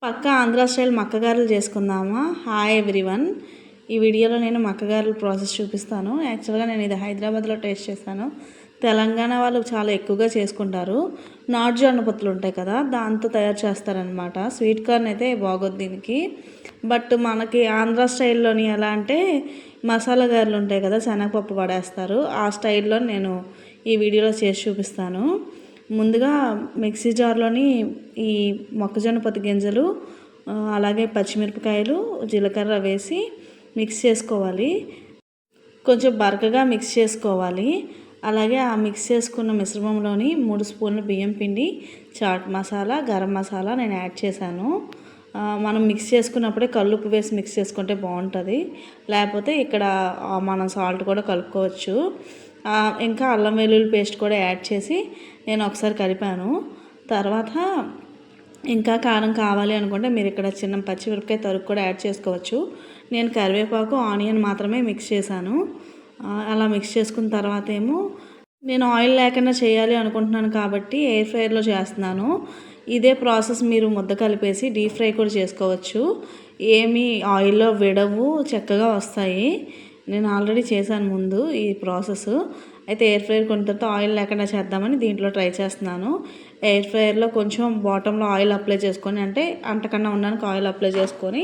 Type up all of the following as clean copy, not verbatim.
పక్కా Andhra style మక్కగారెలు చేసుకుందామా. Hi everyone. ఈ వీడియోలో నేను మక్కగారెల ప్రాసెస్ చూపిస్తాను. యాక్చువల్గా నేను ఇది హైదరాబాద్లో టేస్ట్ చేస్తాను. తెలంగాణ వాళ్ళు చాలా ఎక్కువగా చేసుకుంటారు. నాటు జొన్న పొత్తులు ఉంటాయి కదా, దాంతో తయారు చేస్తారనమాట. స్వీట్ కార్న్ అయితే బాగోదు దీనికి. బట్ మనకి ఆంధ్ర స్టైల్లోని ఎలా అంటే మసాలా గారెలు ఉంటాయి కదా, శనగపప్పు పడేస్తారు. ఆ స్టైల్లో నేను ఈ వీడియోలో చేసి చూపిస్తాను. ముందుగా మిక్సీ జార్లోని ఈ మొక్కజొన్న పొత్తి గింజలు, అలాగే పచ్చిమిరపకాయలు, జీలకర్ర వేసి మిక్స్ చేసుకోవాలి. కొంచెం బరకగా మిక్స్ చేసుకోవాలి. అలాగే ఆ మిక్స్ చేసుకున్న మిశ్రమంలోని 3 స్పూన్ల బియ్యం పిండి, చాట్ మసాలా, గరం మసాలా నేను యాడ్ చేశాను. మనం మిక్స్ చేసుకున్నప్పుడే కల్లుప్పు వేసి మిక్స్ చేసుకుంటే బాగుంటుంది. లేకపోతే ఇక్కడ మనం సాల్ట్ కూడా కలుపుకోవచ్చు. ఇంకా అల్లం వెల్లుల్లి పేస్ట్ కూడా యాడ్ చేసి నేను ఒకసారి కలిపాను. తర్వాత ఇంకా కారం కావాలి అనుకుంటే మీరు ఇక్కడ చిన్న పచ్చిమిరపకాయ తరుగు కూడా యాడ్ చేసుకోవచ్చు. నేను కరివేపాకు, ఆనియన్ మాత్రమే మిక్స్ చేశాను. అలా మిక్స్ చేసుకున్న తర్వాత నేను ఆయిల్ లేకుండా చేయాలి అనుకుంటున్నాను కాబట్టి ఎయిర్ ఫ్రైయర్లో చేస్తున్నాను. ఇదే ప్రాసెస్ మీరు ముద్ద కలిపేసి డీప్ ఫ్రై కూడా చేసుకోవచ్చు. ఏమీ ఆయిల్లో విడవు, చక్కగా వస్తాయి. నేను ఆల్రెడీ చేశాను ముందు ఈ ప్రాసెస్. అయితే ఎయిర్ ఫ్రైయర్ కొన్న తర్వాత ఆయిల్ లేకుండా చేద్దామని దీంట్లో ట్రై చేస్తున్నాను. ఎయిర్ ఫ్రైయర్లో కొంచెం బాటంలో ఆయిల్ అప్లై చేసుకొని, అంటే అంటకన్నా ఉండడానికి ఆయిల్ అప్లై చేసుకొని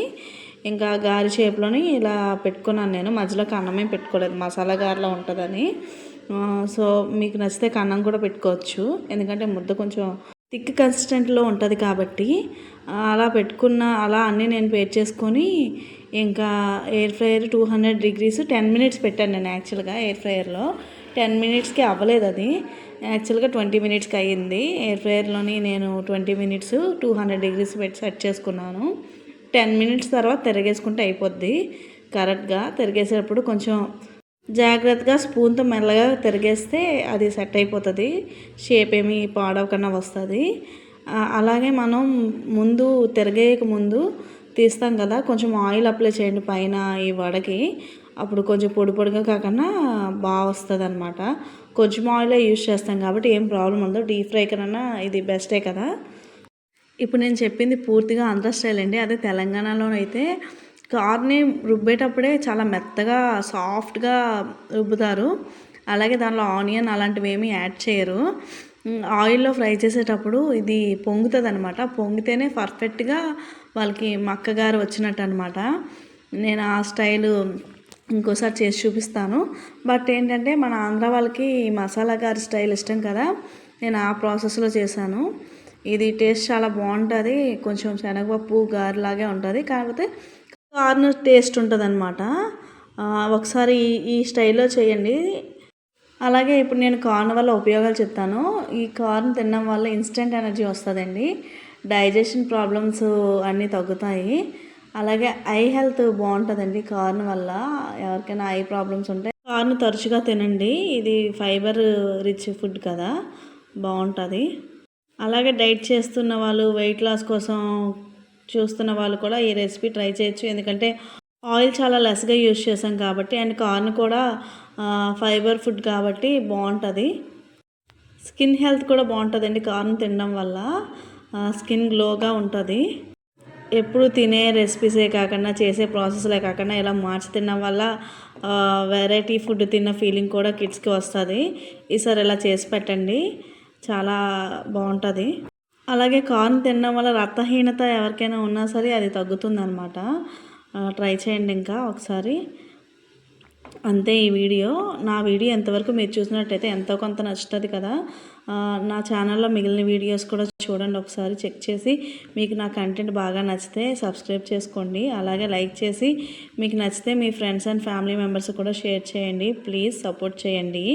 ఇంకా గారి షేప్లోని ఇలా పెట్టుకున్నాను. నేను మధ్యలో కన్నమే పెట్టుకోలేదు, మసాలా గారెలా ఉంటుందని. సో మీకు నచ్చితే కన్నం కూడా పెట్టుకోవచ్చు, ఎందుకంటే ముద్ద కొంచెం థిక్ కన్సిస్టెంట్లో ఉంటుంది కాబట్టి. అలా అన్నీ నేను పేర్ చేసుకొని ఇంకా ఎయిర్ ఫ్రైయర్ 200 degrees 10 minutes పెట్టాను నేను. యాక్చువల్గా ఎయిర్ ఫ్రైయర్లో 10 minutesకి అవ్వలేదు, అది యాక్చువల్గా 20 minutesకి అయ్యింది. ఎయిర్ ఫ్రైయర్లోని నేను 20 minutes 200 degrees పెట్టి సెట్ చేసుకున్నాను. 10 minutes తర్వాత తిరగేసుకుంటే అయిపోద్ది. కరెక్ట్గా తిరిగేసేటప్పుడు కొంచెం జాగ్రత్తగా స్పూన్తో మెల్లగా తిరిగేస్తే అది సెట్ అయిపోతుంది. షేప్ ఏమి పాడవకుండా వస్తుంది. అలాగే మనం ముందు తిరగేయక ముందు తీస్తాం కదా, కొంచెం ఆయిల్ అప్లై చేయండి పైన ఈ వడకి. అప్పుడు కొంచెం పొడి పొడిగా కాకుండా బాగా వస్తుంది అనమాట. కొంచెం ఆయిలే యూజ్ చేస్తాం కాబట్టి ఏం ప్రాబ్లం ఉండదు. డీప్ ఫ్రై కన్నా ఇది బెస్టే కదా. ఇప్పుడు నేను చెప్పింది పూర్తిగా ఆంధ్ర స్టైల్ అండి. అదే తెలంగాణలో అయితే కార్న్ని రుబ్బేటప్పుడే చాలా మెత్తగా సాఫ్ట్గా రుబ్బుతారు. అలాగే దానిలో ఆనియన్ అలాంటివి ఏమీ యాడ్ చేయరు. ఆయిల్లో ఫ్రై చేసేటప్పుడు ఇది పొంగుతుంది అనమాట. పొంగితేనే పర్ఫెక్ట్గా వాళ్ళకి మక్కగారు వచ్చినట్టు అనమాట. నేను ఆ స్టైలు ఇంకోసారి చేసి చూపిస్తాను. బట్ ఏంటంటే మన ఆంధ్ర వాళ్ళకి మసాలా గారి స్టైల్ ఇష్టం కదా, నేను ఆ ప్రాసెస్లో చేశాను. ఇది టేస్ట్ చాలా బాగుంటుంది. కొంచెం శనగపప్పు గారెలాగే ఉంటుంది, కాకపోతే కార్న్ టేస్ట్ ఉంటుంది అనమాట. ఒకసారి ఈ స్టైల్లో చేయండి. అలాగే ఇప్పుడు నేను కార్న్ వల్ల ఉపయోగాలు చెప్తాను. ఈ కార్న్ తినడం వల్ల ఇన్స్టెంట్ ఎనర్జీ వస్తుందండి. డైజెషన్ ప్రాబ్లమ్స్ అన్నీ తగ్గుతాయి. అలాగే ఐ హెల్త్ బాగుంటుందండి కార్న్ వల్ల. ఎవరికైనా ఐ ప్రాబ్లమ్స్ ఉంటే కార్న్ తరచుగా తినండి. ఇది ఫైబర్ రిచ్ ఫుడ్ కదా, బాగుంటుంది. అలాగే డైట్ చేస్తున్న వాళ్ళు, వెయిట్ లాస్ కోసం చూస్తున్న వాళ్ళు కూడా ఈ రెసిపీ ట్రై చేయొచ్చు. ఎందుకంటే ఆయిల్ చాలా లెస్గా యూజ్ చేసాం కాబట్టి, అండ్ కార్న్ కూడా ఫైబర్ ఫుడ్ కాబట్టి బాగుంటుంది. స్కిన్ హెల్త్ కూడా బాగుంటుందండి కార్న్ తినడం వల్ల. స్కిన్ గ్లోగా ఉంటుంది. ఎప్పుడు తినే రెసిపీసే కాకుండా, చేసే ప్రాసెస్లే కాకుండా ఇలా మార్చి తినడం వల్ల వెరైటీ ఫుడ్ తిన్న ఫీలింగ్ కూడా కిడ్స్కి వస్తుంది. ఈసారి ఇలా చేసి పెట్టండి, చాలా బాగుంటుంది. అలాగే కార్న్ తినడం వల్ల రక్తహీనత ఎవరికైనా ఉన్నా సరే అది తగ్గుతుందన్నమాట. ట్రై చేయండి ఇంకా ఒకసారి. అంతే ఈ వీడియో. నా వీడియో ఎంతవరకు మీరు చూసినట్టయితే ఎంతో కొంత నచ్చుతుంది కదా. నా ఛానల్లో మిగిలిన వీడియోస్ కూడా చూడండి, ఒకసారి చెక్ చేసి మీకు నా కంటెంట్ బాగా నచ్చితే సబ్స్క్రైబ్ చేసుకోండి. అలాగే లైక్ చేసి మీకు నచ్చితే మీ ఫ్రెండ్స్ అండ్ ఫ్యామిలీ మెంబర్స్ కూడా షేర్ చేయండి. ప్లీజ్ సపోర్ట్ చేయండి.